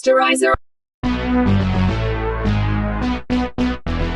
Masterizer.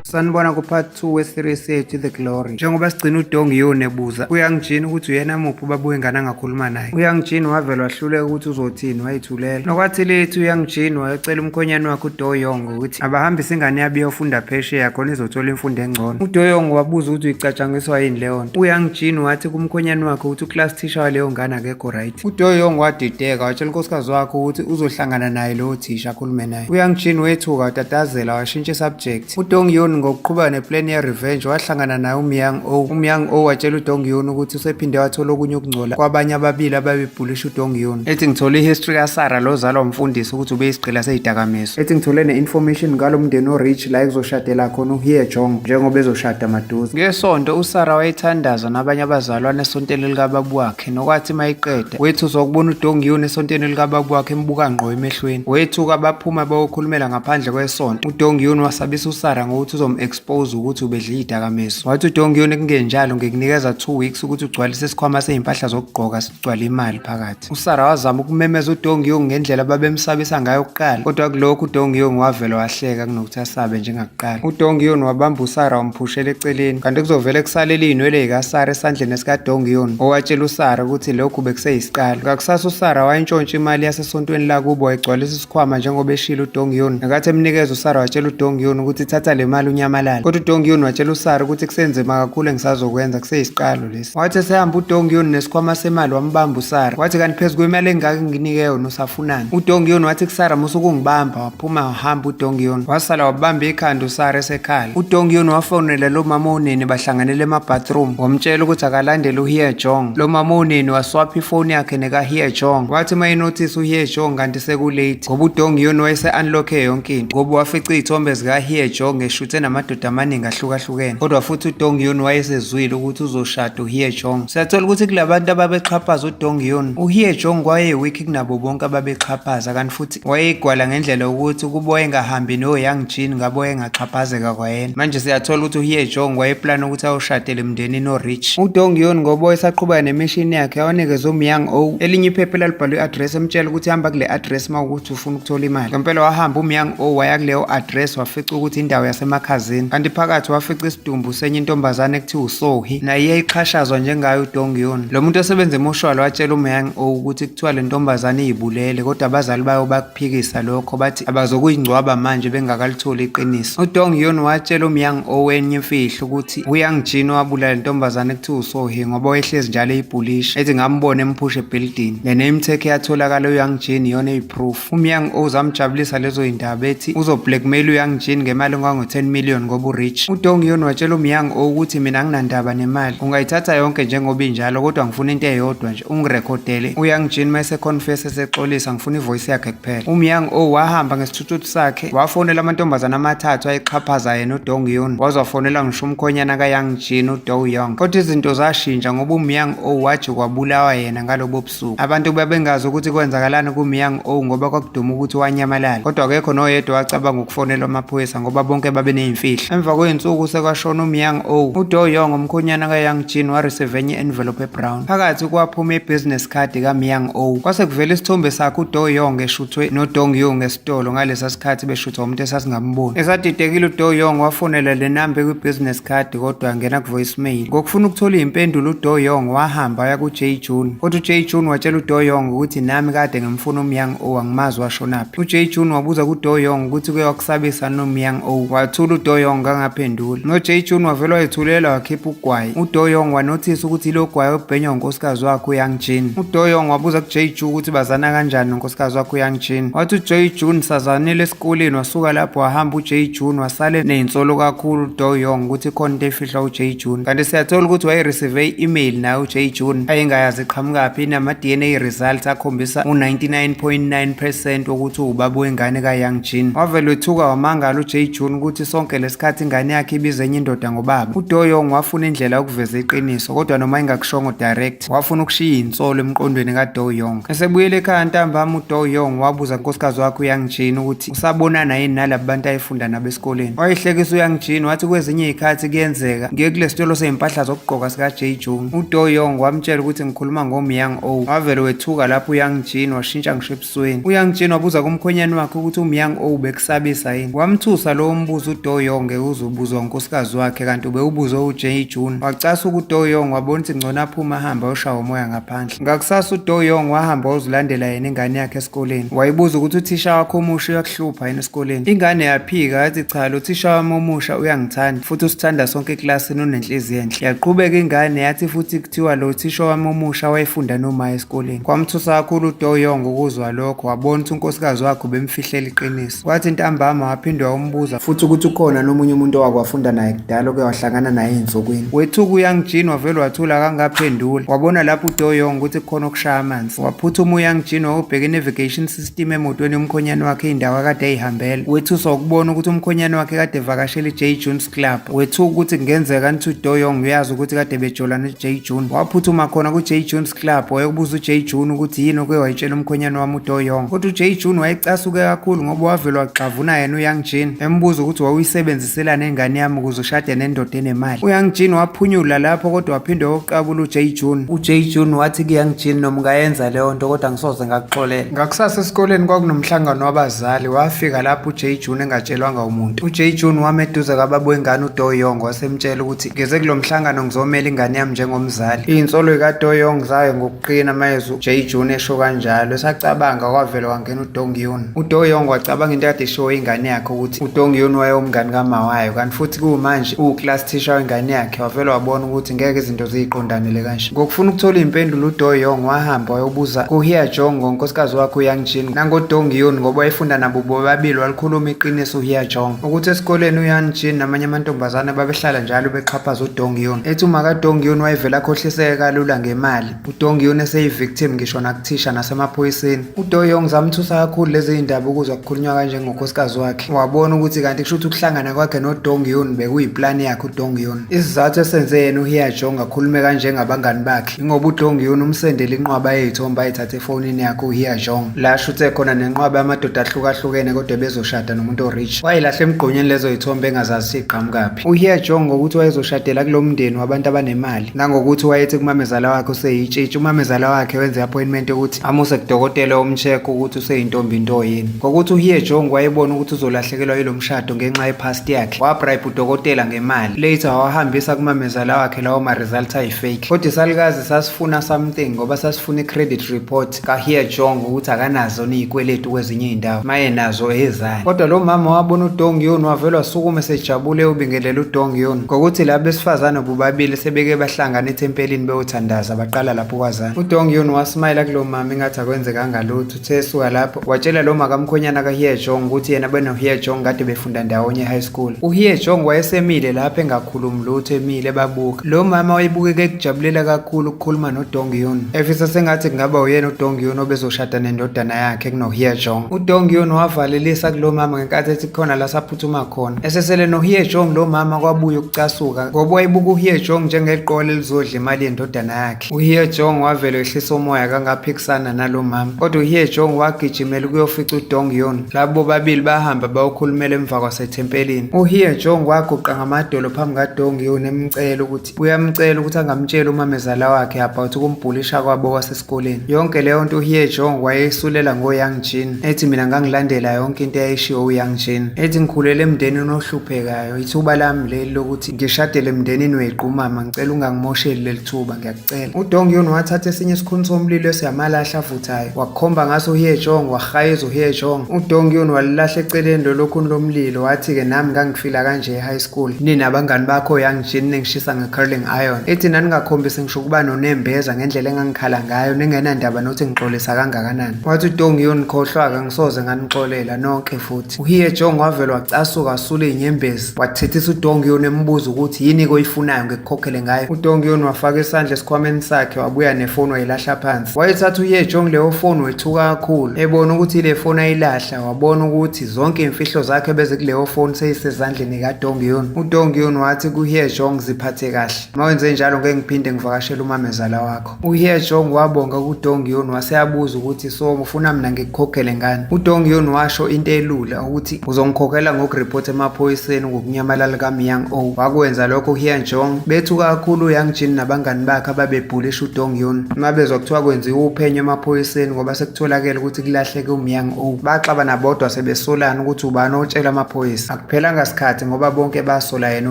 Sanibona ku part 2 we-series yethu The Glory. Njengoba sigcina uDongiyun ebuza uYoungjin ukuthi uyena muphi ubaba wengane angakhuluma naye. uYoungjin wavela wahluleka ukuthi uzothini, wayithulela. Nokwathi lethu uYoungjin wayecela umkhonyane wakhe uDoyoung ukuthi abahambise ingane yabo iyofunda phesheya khona izothola imfundo engcono. uDoyoung wabuza ukuthi uyicatshangiswa yini leyo nto. uYoungjin wathi kumkhonyane wakhe ukuthi uclass teacher waleyo ngane akekho right. uDoyoung wadideka watshela unkosikazi wakhe ukuthi uzohlangana naye lowo thisha akhulume naye. uYoungjin wethuka watatazela washintsha subject. uDongiyun ngokuqhubeka neplan ye-revenge wahlangana naye uMyang-Oh. uMyang-Oh watshela uDongiyun ukuthi usephinde wathola okunye ukungcola kwabanye ababili ababebhulisha uDongiyun. Ethi ngithole i-history kaSarah lo zalwa umfundisi ukuthi ube isigqila seyidakamizwa. Ethi ngithole ne-information ngalo mndeni o-rich la ekuzoshadela khona uHye Jong njengoba ezoshada maduze. Ngesonto uSarah wayethandaza nabanye abazalwane esontweni likababa wakhe, nokwathi mayiqeda wethuza ukubona uDongiyun esontweni likababa wakhe embuka ngqo emehlweni. Wethuka baphuma bayokhulumela ngaphandle kwesonto. uDongiyun wasabisa uSarah ngokuthi uzom-expose ukuthi ubedla iyidakamizwa. Wathi uDongiyun kungenjalo ngikunikeza 2 weeks ukuthi ugcwalise isikhwama sezimpahla zokugqoka sigcwale imali phakathi. uSarah wazama ukumemeza uDongiyun ngendlela babemsabisa ngayo kuqala, kodwa kulokhu uDongiyun wavela wahleka kunokuthi asabe njengakuqala. uDongiyun wabamba uSarah wamphushela eceleni, kanti kuzovele kusalela iy'nwele zikaSarah esandleni sikaDongiyun, owatshela uSarah ukuthi lokhu bekuseyisiqalo. Ngakusasa uSarah wayintshontsha imali yasesontweni lakubo wayigcwalisa isikhwama njengoba eshilo uDongiyun. Nakathi emnikeza uSarah watshela uDongiyun ukuthi thatha le mali unyamalala, kodwa uDongiyun watshela uSarah ukuthi kusenzima kakhulu engisazokwenza, kuseyisiqalo lesi. Wathi esehamba uDongiyun nesikhwama semali wambamba uSarah wathi kanti phezu kwemali engaka nginike yona usafunani. uDongiyun wathi kuSarah musukungibamba, waphuma wahamba uDongiyun wasala wabamba ikhanda uSarah esekhala. uDongiyun wafonela lo mama oneni bahlanganele ema-bathroom wamtshela ukuthi akalandele uHye Jong. lo mama oneni waswapha ifoni yakhe nekaHye Jong. wathi mayinothisi uHye Jong kanti sekulate ngoba uDongiyun wayese-unlock-e yonke into, ngoba wafica iy'thombe zikaHye Jong eshuthe namadoda amaningi ahlukahlukene, kodwa futhi uDongiyun wayesezwile ukuthi uzoshada uHye Jong. Siyathola ukuthi kulabantu ababexhaphaza uDongiyun, uHye Jong wayeyi-weak kunabo bonke ababexhaphaza, kanti futhi wayeyigwala ngendlela yokuthi kuba wayengahambi noYoungjin ngabe wayengaxhaphazeka kwayena. Manje siyathola ukuthi uHye Jong wayeplana ukuthi ayoshadela emndenini o-rich. uDongiyun ngoba wayesaqhubeka nemishini yakhe wanikeza uMyang-Oh elinye iphepha elalibhalwe i-address emtshela ukuthi hamba kule address uma ukuthi ufuna ukuthola imali. Ngempela wahamba uMyang-Oh waya kuleyo address wafica ukuthi indawo yasemakhazini, kanti phakathi wafica isidumbu senye intombazane ekuthiwa uSohee, naye iyayiqhashazwa njengayo uDongiyun. lo muntu osebenza emoshwala watshela uMyang-Oh ukuthi kuthiwa le ntombazane iyibulele, kodwa abazali bayo bakuphikisa lokho, bathi abazokuyingcwaba manje bengakalitholi iqiniso. uDongiyun watshela uMyang-Oh enye imfihlo ukuthi uYoungjin wabulala le ntombazane ekuthiwa uSohee ngoba wayehlezi njalo eyibhulisha, ethi ngambona emphusha ebuilding. le name tag yatholakala uYoungjin iyona eyiproof. uMyang-Oh zamjabulisa lezo yindaba ethi uzoblackmail uYoungjin ngemali engango-10 million ngoba u-rich. uDongiyun watshela uMyang-Oh ukuthi mina anginandaba nemali, ungayithatha yonke njengoba injalo, kodwa ngifuna into eyodwa nje, ungirekhodele. uYoungjin mayeseconfess esexolisa ngifuna ivoice yakhe kuphela. uMyang-Oh wahamba ngesithuthuthi sakhe wafonela amantombazane amathathu ayexhaphaza yena uDongiyun, waze wafonela ngisho umkhonyana kaYoungjin uDoyoung, kodwa izinto zashintsha ngoba uMyang-Oh wathi kwabulawa yena ngalobo busuku. abantu bebengazi ukuthi kwenzakalani kuMyang-Oh ngoba kwakuduma ukuthi wanyamalala, kodwa akekho noyedwa wacabanga ukufonelwa amaphoyisa ngoba bonke babeneyimfihlo. emva kwey'nsuku sekwashona uMyang-Oh, uDoyoung umkhonyana kaYoungjin wareceive enye envelope ebrown, phakathi kwaphuma i-business card kaMyang-Oh. kwase kuvela isithombe sakhe uDoyoung eshuthwe noDongiyun esitolo ngalesa sikhathi beshuthwa umuntu esasingamboni. esadidekile uDoyoung wafonela le namba kwi-business card kodwa angena ku-voicemail. ngokufuna ukuthola iy'mpendulo uDoyoung wahamba waya kuJae-Jun, kodwa uJae-Jun watshela uDoyoung ukuthi nami kade ngimfuna uMyang-Oh angimazi washonaphi. uJae-Jun wabuza kuDoyoung ukuthi kuye wakusabisa noMyang-Oh, wathula uDoyoung kangaphenduli. noJae-Jun wavele wayethulela wakhipha ugwayi. uDoyoung wanothisa ukuthi lo gwayi obhenywa unkosikazi wakhe uYoungjin. uDoyoung wabuza kuJae-Jun ukuthi bazana kanjani nonkosikazi wakhe uYoungjin. wathi uJae-Jun sazanile esikoleni, wasuka lapho wahamba uJae-Jun wasale ney'nsolo kakhulu uDoyoung ukuthi khona into efihla uJae-Jun, kanti siyathola ukuthi wayereceive i-email naye uJae-Jun ayengayazi iqhamukaphi nama-DNA results akhombisa u-99.9% wokuthi ubaba wengane kaYoungjin. wavele wethuka wamangala uJae-Jun ukuthi sonke sonke lesikhathi ingane yakhe ibiza enye indoda ngobaba. uDoyong wafuna indlela yokuveza iqiniso, kodwa noma ingakushongo direct wafuna ukushiya insolo emqondweni kaDoyong. Esebuyele ekhaya ntambama uDoyong wabuza unkosikazi wakhe uYang Jin ukuthi usabonana yini nalabo bantu ayefunda nabo esikoleni. Wayehlekisa uYang Jin wathi kwezinye izikhathi kuyenzeka ngiye kule sitolo sezimpahla zokugqoka sika Jae-jung. uDoyong wamtshela ukuthi ngikhuluma ngoMyang-oh. Wavele wethuka lapho uYang Jin washintsha ngisho ebusweni. uYang Jin wabuza kumkhonyane wakhe ukuthi uMyang-oh bekusabisa yini. Wamthusa lowo mbuzo uDoyong uzobuzwa unkosikazi wakhe kanti ubewubuzwe uJae-jung. Wacasa uDoyong wabona ukuthi ngcono aphume ahambe ayoshawa umoya ngaphandle. Ngakusasa uDoyong wahamba wayozilandela yena ingane yakhe esikoleni. Wayibuza ukuthi uthisha wakhe omusha uyakuhlupha yini esikoleni. Ingane yaphika yathi cha, lo thisha wami omusha uyangithanda futhi usithanda sonke eklasini, unenhliziyo enhle. Yaqhubeka ingane yathi futhi kuthiwa lo thisha wami omusha wayefunda noma esikoleni. Kwamthusa kakhulu uDoyong ukuzwa lokho, wabona ukuthi unkosikazi wakhe ubemfihlela iqiniso. Kwathi ntambama waphinde wambuza futhi ukuthi ukhona nomunye umuntu owakwafunda naye kudala oke wahlangana naye ensukwini. Wethuka uYang Jin wavele wathula kangaphendula. Wabona lapho uDoyong ukuthi kukhona okushaya amanzi. Waphuthuma uYang Jin wayobheka i-navigation system emotweni yomkhonyane wakhe indawo akade eyihambela. Wethuswa ukubona ukuthi umkhonyane wakhe kade evakashela iJae-jung's club. Wethuka ukuthi kungenzeka nithi uDoyong uyazi ukuthi kade bejolana noJae-jung. Waphuthuma khona kuJae-jung's club wayokubuza uJae-jung ukuthi yini oke wayitshela umkhonyane wami uDoyong. Kodwa uJae-jung wayecasuke kakhulu ngoba wavele waxavuna yena uYang Jin embuza ukuthi wawuyisebenziselana nengane yami ukuze ushade nendoda enemali. uYang Jin waphunyula lapho kodwa waphinde woqabula uJae-jung. uJae-jung wathi kuYang Jin noma ungayenza leyo nto kodwa ngisoze ngakuxolela. Ngakusasa esikoleni kwakunomhlangano wabazali. Wafika lapho uJae-jung engatshelwanga umuntu. uJae-jung wame eduze kababa wengane uDoyong wasemtshela ukuthi ngeze kulo mhlangano ngizomela ingane yami njengomzali. Izinsolo zikaDoyong zayo ngokuqina mayezwe uJae-jung esho kanjalo. Esacabanga kwavela wangena uDong-yun. uDoyong wacabanga into kade isho ingane yakhe ukuthi uDong-yun wayewumngane kamawayo kanti futhi kumanje uclass teacher wengane yakhe. Wavela wabona ukuthi ngeke izinto ziyiqondanele kanje. Ngokufuna ukuthola impendulo uDoyong wahamba wayobuza uHyajong ngonkosikazi wakhe uYang Jin nangoDong-yun ngoba wayefunda nabo bobabili. Walikhuluma iqiniso uHyajong ukuthi esikoleni uYang Jin namanye amantombazane babehlala njalo beqhaphaza uDong-yun. Ethi uma kaDong-yun wayevela akhohliseke kalula ngemali. uDong-yun eseyivictim ngisho nakuthisha nasemaphoyiseni. uDoyong zamthusa kakhulu lezi zindaba ukuze kukhulunywa kanje ngonkosikazi wakhe. Wabona ukuthi kanti kusho ukuthi ukuhlangana kwakhe noDong-yun bekuyiplani yakhe uDong-yun. Isizathu esenze yena uHyajong akhulume kanje ngabangani bakhe ingoba uDong-yun umsendele inqwaba yezithombe ayithathe efonini yakhe uHyajong. La shuthe khona nenqwaba yamadoda ahlukahlukene kodwa bezoshada nomuntu orich. Wayilahla emgqonyeni lezo zithombe engazazi siqhamukaphi. uHyajong ngokuthi wayezoshadela kulo mndeni wabantu abanemali nangokuthi wayethi kumamezala wakhe useyitshitshi. umamezala wakhe wenze appointment yokuthi amuse kudokotela omcheck ukuthi useyintombi into yini. Ngokuthi uHyajong wayebona ukuthi uzolahlekelwa yilo mshado ngenxa yepast yakhe, wabribe udokotela ngemali. Later wahambisa kumamezala wakhe lawo ma-results ayi-fake. Kodwa isalukazi sasifuna something ngoba sasifuna i-credit report kaHyajong ukuthi akanazo niyikweletu kwezinye izindawo maye nazo ezayo. Kodwa lo mama wabona uDong-yun wavele wasukuma esejabule ubingelela uDong-yun ngokuthi labo besifazane bobabili sebeke bahlangana ethempelini beyothandaza baqala lapho kwazana. uDong-yun wasmayila kulo mama engathi akwenzekanga lutho. Uthe esuka lapho watshela lo makamkhonyana kaHyajong ukuthi yena benoHyajong kade befunda ndawonye high school. uHyajong wayesemile lapho engakhulumi lutho emile ebabuka. Lo mama wayebukeke kujabulela kakhulu ukukhuluma noDong-yun efisa sengathi kungaba uyena uDong-yun obezoshada nendodana yakhe kunoHyajong. uDong-yun wavalelisa kulo mama ngenkathi ethi khona la saphuthuma khona. Esesele noHyajong lo mama kwabuye ukucasuka ngoba wayebuka uHyajong njengeqole elizodla imali yendodana yakhe. uHyajong wavele ehlisa umoya kangaphikisana nalo mama kodwa uHyajong wagijimela ukuyofica uDong-yun. Labo bobabili bahamba bayokhulumela emva kwasethempelini. uHyajong waguqa ngamadolo phambi kaDong-yun emcela ukuthi uyamcela ukuthi angamtshela umamezala wakhe about ukumbhulisha kwabo kwasesikoleni. Yonke leyo nto uHyajong wayeyisulela ngoYang Jin ethi mina ngangilandela yonke into eyayishiwo uYang Jin. Ethi ngikhulele emndenini ohluphekayo, ithuba lami leli lokuthi ngishadele emndenini weqhumama, ngicela ungangimosheli leli thuba ngiyakucela. uDong-yun wathatha esinye isikhuni somlilo esiyamalahla avuthayo wakhomba ngaso uHyajong wahayeza uHyajong. uDong-yun walilahla eceleni lolokhuni lomlilo wathi-ke nami ngangifila kanje e-high school ninabangani bakho uYang Jin nengishisa nge-curling iron. Ethi naningakhombisi ngisho ukuba nonembeza ngendlela engangikhala ngayo ningenandaba nokuthi ngixolisa kangakanani. Wathi uDong-yun khohlwa ngisoze nganixolela nonke futhi. uHyajong wavele wacasuka wasula inyembezi wathethisa uDong-yun embuza ukuthi yini koyifunayo ngikukhokhele ngayo. uDong-yun wafaka isandla esikhwameni sakhe wabuya nefoni wayilahla phansi. Wayethatha uHyajong leyo foni wethuka kakhulu ebona ukuthi ile foni ayilahla. Wabona ukuthi zonke imfihlo zakhe beze kuleyo foni i-report eyisezandleni kaDonghyun. uDonghyun wathi ku-Hyejong ziphathe kahle, mawenze njalo ngeke ngiphinde ngivakashele umamezala wakho. uHyejong wabonga kuDonghyun wase yabuza ukuthi so ufuna mina ngikukhokhele ngani. uDonghyun washo into elula ukuthi uzongikhokhela ngokuripota emaphoyiseni ngokunyamalala kaMyang-oh. wakwenza lokho uHyejong bethuka kakhulu uYangjin nabangani bakhe ababebhulisha uDonghyun mabezwa kuthiwa kwenziwa uphenyo emaphoyiseni ngoba sekutholakele ukuthi kulahleke uMyang-oh. baxabana bodwa sebesolana ukuthi ubani otshela amaphoyisa. akuphelanga sikhathi ngoba bonke basola yena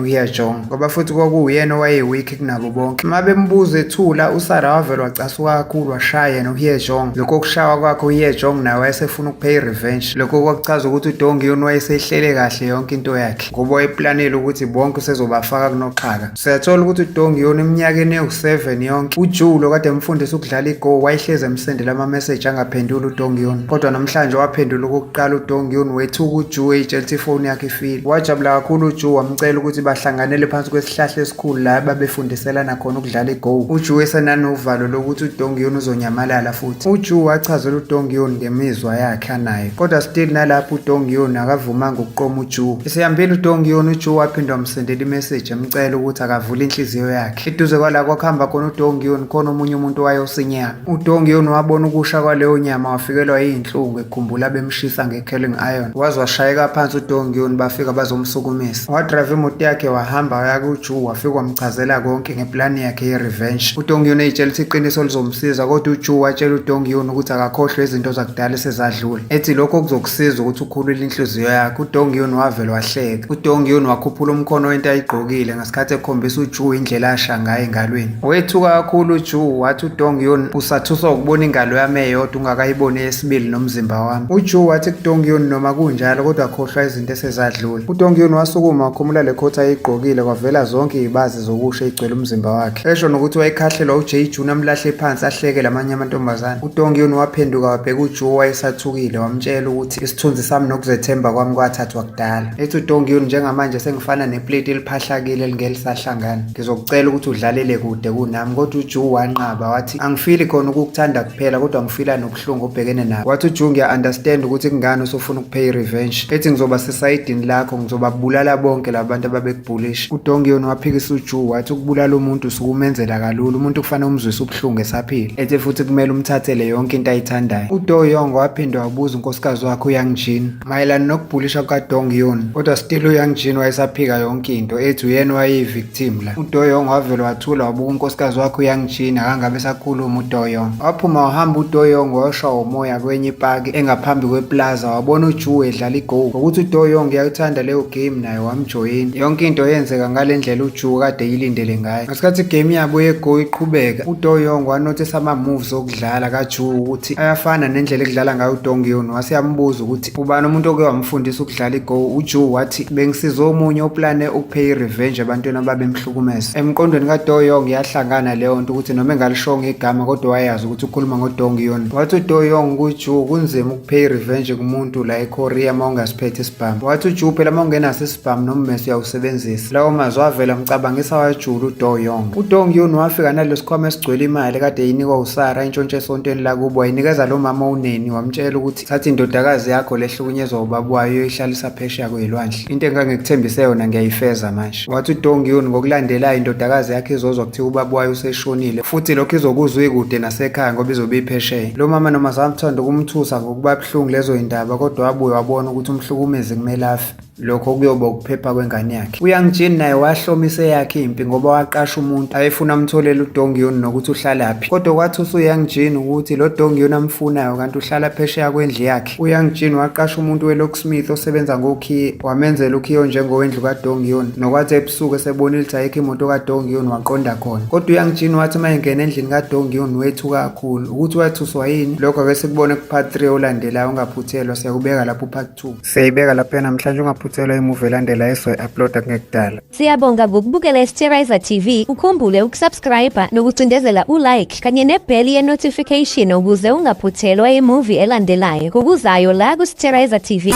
uHyejong ngoba futhi kwakuyena owayeweak kunabo bonke. mabembuza ethula uSara wavele wacasuka kakhulu washaya yena uHyejong. lokho kushawa kwakhe uHyejong naye wayesefuna ukupay revenge. lokho kwakuchaza ukuthi uDonghyun wayesehlele kahle yonke into yakhe ngoba wayeplanele ukuthi bonke usezobafaka kunoqhaka. siyathola ukuthi uDonghyun eminyakeni ewu7 yonke uJoo lo kade emfundisa ukudlala iGo wayehleze emsendela ama-message angaphenduli uDonghyun, kodwa namhlanje waphendula okokuqala uDonghyun wethuka uJoo eyitshela ukuthi ifoni yakhe ifile. wajabula kakhulu uJoo wamcela ukuthi bahlanganele phansi kwesihlahla esikhulu la babefundiselana khona ukudlala iGo. uJoo esenanovalo lokuthi uDonghyun uzonyamalala futhi. uJoo wachazela uDonghyun ngemizwa yakhe anayo, kodwa still nalapho uDonghyun akavumanga ukuqoma uJoo. esehambile uDonghyun uJoo waphinde wamsendela imessage emcela ukuthi akavule inhliziyo yakhe. eduze kwala kwakuhamba khona uDonghyun khona omunye umuntu wayosinyama. uDonghyun wabona ukusha kwaleyo nyama wafikelwa yinhlungu ekhumbula bemshisa nge-curling iron. waze washayeka phansi uDonghyun bafika bazomsukumisa. wadrive imoto yakhe wahamba waya kuJoo wafika wamchazela konke ngeplani yakhe ye-revenge. uDonghyun eyitshela ukuthi iqiniso lizomsiza, kodwa uJoo watshela uDonghyun ukuthi akakhohlwe izinto zakudala esezadlule, ethi lokho kuzokusiza ukuthi ukhulule inhliziyo yakhe. uDonghyun wavele wahleka. uDonghyun wakhuphula umkhono wento ayigqokile ngesikhathi ekhombisa uJoo indlela asha ngayo engalweni. wethuka kakhulu uJoo wathi uDonghyun usathuswa ukubona ingalo yami eyodwa ungakayiboni eyesibili nomzimba wami. uJoo wathi kuDonghyun noma kunjalo kodwa akhohlwa izinto esezadlule. uDonghyun wasukuma wakhumula le coat ayigqokile kwavela zonke izibazi zokusha igcwele umzimba wakhe. esho nokuthi wayekhahlela uJeju namlahle phansi ahleke lamanye amantombazane. uDonghyun waphenduka wabheka uJoo wayesathukile wamtshela ukuthi isithunzi sami nokuzethemba kwami kwathathwa kudala. ethi uDonghyun njengamanje sengifana neplate eliphahlakile elingelisahlangana, ngizokucela ukuthi udlalele kude kunami. kodwa uJoo wanqaba wathi angifili khona ukukuthanda kuphela kodwa ngifila nobuhlungu obhekene nabo. wathi uJoo ngiya-understand ukuthi kungani usufuna ukupay revenge, ethi ngizoba sesayidini lakho ngizobabulala bonke labantu ababekubhulisha. uDonghyun waphikisa uJoo wathi ukubulala umuntu usuke umenzela kalula, umuntu kufanele umzwise ubuhlungu esaphila, ethi futhi kumele umthathele yonke into ayithandayo. uDoyoung waphinde wabuza unkosikazi wakhe uYangjin mayelana nokubhulisha kukaDonghyun, kodwa still uYangjin wayesaphika yonke into, ethi uyena wayeyi-victim la. uDoyoung wavele wathula wabuka unkosikazi wakhe uYangjin akangabe sakhuluma. uDoyoung waphuma wahamba uDoyoung washwa umoya kwenye ipaki engaphambi kweplaza wabona uJoo edlala iGo. ngokuthi uDoyoung yakuthanda leyo game naye wamjoyina. yonke into yenzeka ngale ndlela uJoo kade eyilindele ngayo. ngesikhathi igame yabo yeGo iqhubeka uDoyoung wanothisa ama-moves okudlala kaJoo ukuthi ayafana nendlela ekudlala ngayo uDonghyun. wase yambuza ukuthi ubani umuntu oke wamfundisa ukudlala iGo. uJoo wathi bengisize omunye oplane ukupay revenge ebantwini ababemhlukumeza. emqondweni kaDoyoung yahlangana leyo nto ukuthi noma engalishongo igama kodwa wayazi ukuthi ukhuluma ngoDonghyun. wathi uDoyoung kuJoo kunzima ukupay revenge kumuntu la eKorea uma ungasiphethe isibhamu. wathi uJoo phela uma ungenaso isibhamu nommesi uyawusebenzisa. lawo mazwi avela mcabangisa wajula uDoyoung. uDonghyun wafika nalesi sikhwama esigcwele imali kade yinikwa uSara intshontshe esontweni lakubo, wayinikeza lo mama uneni wamtshela ukuthi thatha indodakazi yakho lehlukunyezwa ubaba wayo uyoyihlalisa phesheya kweyilwandle, into engangikuthembise yona ngiyayifeza manje. wathi uDonghyun ngokulandelayo indodakazi yakhe izozwa kuthiwa ubaba wayo useshonile futhi lokho izokuzwa ikude nasekhaya ngoba izobe iphesheya. lo mama noma zamthanda ukumthusa ngokuba buhlungu lezo indaba, kodwa wabuye wabona ukuthi umhlukumezi kumele afe. lokho kuyoba ukuphepha kwengane yakhe. uYangjin naye wahlomisa yakhe impi ngoba waqasha umuntu ayefuna amtholele uDonghyun nokuthi uhlalaphi, kodwa kwathi uYangjin ukuthi lo Donghyun amfunayo kanti uhlala phesheya kwendlu yakhe. uYangjin waqasha umuntu weLocksmith osebenza ngokhiye wamenzela ukhiyo njengowendlu kaDonghyun, nokwathi ebusuku esebonile ukuthi ayikho imoto kaDonghyun waqonda khona. kodwa uYangjin wathi uma engena endlini kaDonghyun wethuka kakhulu ukuthi wathuswa yini. lokho ake sikubone ku-part 3 olandelayo. ungaphuthelwa, siyakubeka lapho part 2 siyayibeka lapha namhlanje. ungaphuthelwa imuvi elandelayo esizoyi-uploada ngekudala. Siyabonga ngokubukela iSterizer TV. ukhumbule ukusubscribe nokucindezela ulike kanye nebheli ye-notification ukuze ungaphuthelwa imuvi elandelayo ngokuzayo la kuSterizer TV.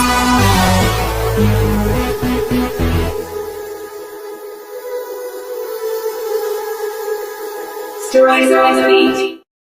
Sterizer TV.